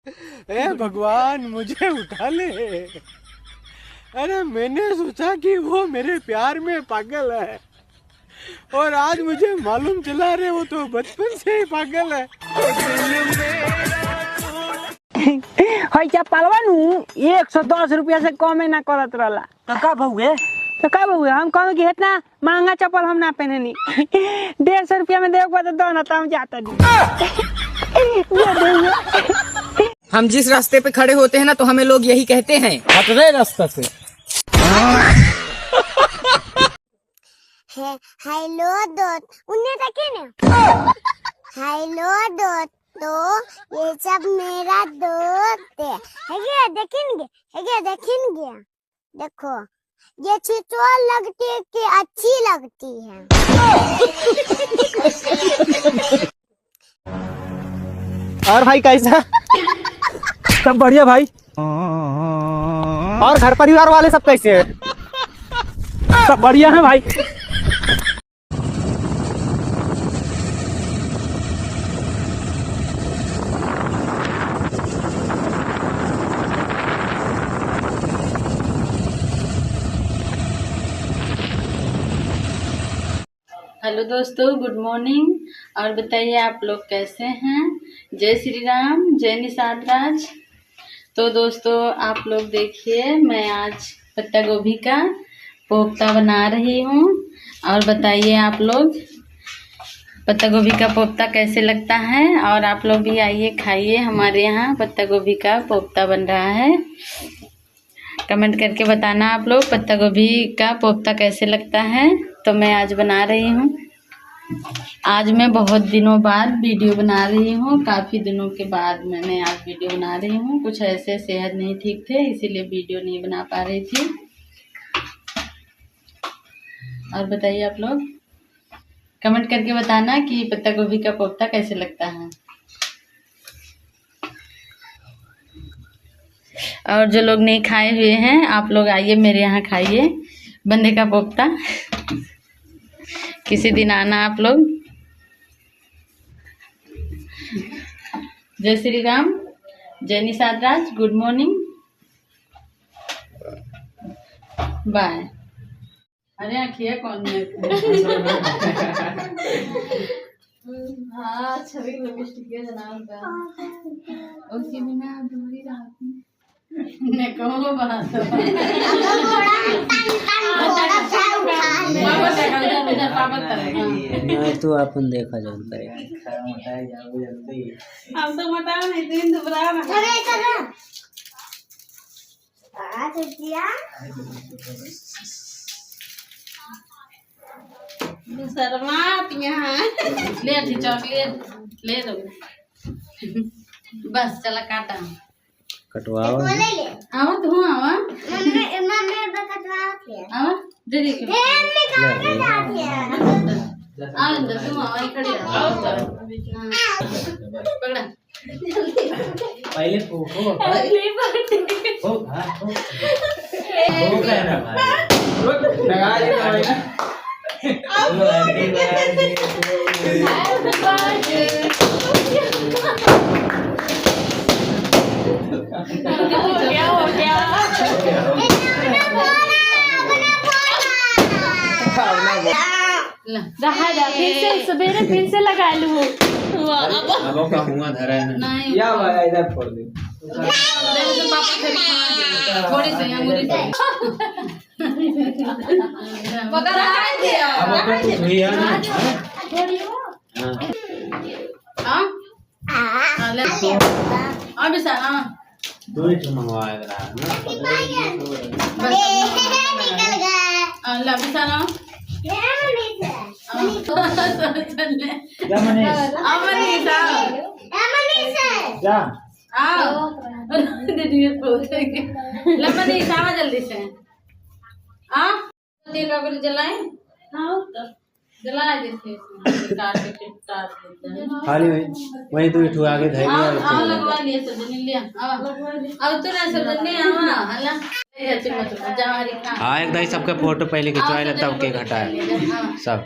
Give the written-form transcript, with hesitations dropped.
हे भगवान मुझे उठा ले। अरे मैंने सोचा कि वो मेरे प्यार में पागल है और आज मुझे मालूम चला रे वो तो बचपन से ही पागल है। हई चप्पलवा नु 110 रुपया से कम ना करत रहला तो का बहुए तो का बहुए हम कहूं कि इतना महंगा चप्पल हम ना पहननी 150 रुपया में देख तो दो ना हम जाता नहीं। हम जिस रास्ते पे खड़े होते हैं ना तो हमें लोग यही कहते हैं हट रहे रास्ता से। हेलो दोस्त उन्हें देखे ना। हेलो दोस्त तो ये सब मेरा दोस्त है क्या देखेंगे देखो ये छिछोर लगती है कि अच्छी लगती है। और भाई कैसा सब बढ़िया भाई। और घर परिवार वाले सब कैसे हैं? सब बढ़िया है भाई। हेलो दोस्तों, गुड मॉर्निंग। और बताइए आप लोग कैसे हैं। जय श्री राम, जय निषाद राज। तो दोस्तों आप लोग देखिए, मैं आज पत्ता गोभी का कोफ्ता बना रही हूँ। और बताइए आप लोग पत्ता गोभी का कोफ्ता कैसे लगता है। और आप लोग भी आइए खाइए, हमारे यहाँ पत्ता गोभी का कोफ्ता बन रहा है। कमेंट करके बताना आप लोग पत्ता गोभी का कोफ्ता कैसे लगता है। तो मैं आज बना रही हूँ। आज मैं बहुत दिनों बाद वीडियो बना रही हूँ। काफ़ी दिनों के बाद मैंने आज वीडियो बना रही हूँ। कुछ ऐसे सेहत नहीं ठीक थे, इसीलिए वीडियो नहीं बना पा रही थी। और बताइए आप लोग कमेंट करके बताना कि पत्ता गोभी का कोफ्ता कैसे लगता है। और जो लोग नहीं खाए हुए हैं आप लोग आइए मेरे यहाँ खाइए बंदे का कोफ्ता। किसी दिन आना आप लोग। जय श्री राम, जय Nishad Raj, good morning, bye. अरे आखिए कौन है। हाँ छवि लिपस्टिक के जनाब का उसके बिना अधूरी रात में ने कहो बात तो अपन देखा जानता है। हम तो मोटा नहीं दिन दुबरा ना शर्मात यहाँ ले थी चॉकलेट ले दो। बस चला काटा कटवाओ आवा तू आवा आवा दे दे आ अंदर तू आवा खड़ी पकड़ा पहले फोटो हो कहना भाई लगा ले भाई ना। हो गया फिर से सवेरे फिर से लगा लूँ। अब का मुंह धरा है ना या भाई इधर फोड़ दे। तो पापा फिर थोड़ी सी अंगूरी पकड़ा दे अब तो हुई है ना। हां अभी सा हां दो ही मंगवाया रहा ना। अल्लाह भी सारा जा आओ जल्दी से जलाए जला देते खाली वही तो इठू आगे धर लिया लगवा लिए सजनी लिया अब तो ना सजनी आवा हला हाँ एक दाई सबका फोटो पहले खिंचवाए तब केक हटाए सब।